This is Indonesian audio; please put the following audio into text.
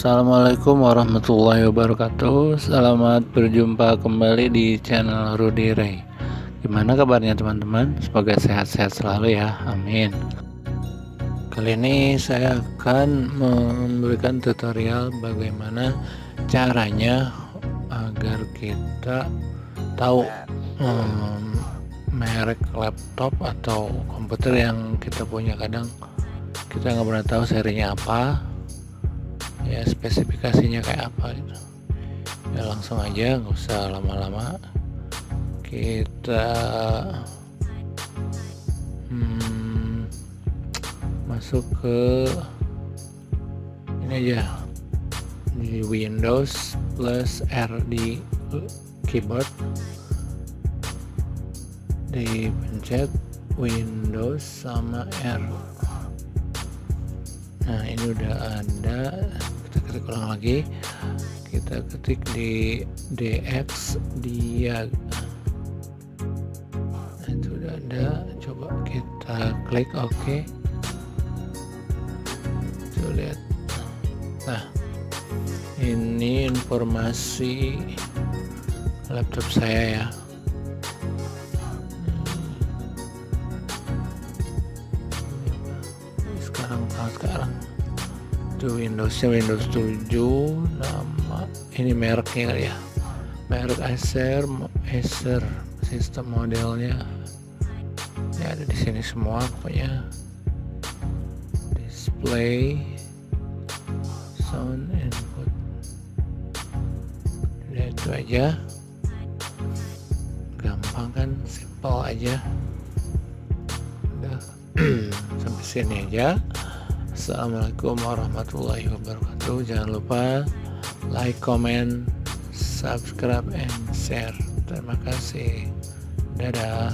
Assalamualaikum warahmatullahi wabarakatuh. Selamat berjumpa kembali di channel Rudi Rey. Gimana kabarnya teman-teman? Semoga sehat-sehat selalu ya, amin. Kali ini saya akan memberikan tutorial bagaimana caranya agar kita tahu merek laptop atau komputer yang kita punya. Kadang kita nggak pernah tahu serinya apa, ya spesifikasinya kayak apa gitu. Ya langsung aja, nggak usah lama-lama, kita masuk ke ini aja, di Windows plus R di keyboard, dipencet Windows sama R. Nah ini udah ada, kita ketik ulang lagi, kita ketik di DX diag. Nah itu udah ada, coba kita klik OK. Tuh lihat. Nah ini informasi laptop saya ya. Sekarang itu Windowsnya Windows 7, nama ini mereknya kali ya, merek Acer, sistem modelnya ya ada di sini semua pokoknya, display, sound input, udah itu aja, gampang kan, simple aja, udah. Sampai sini aja. Assalamualaikum warahmatullahi wabarakatuh. Jangan lupa like, comment, subscribe, and share. Terima kasih. Dadah.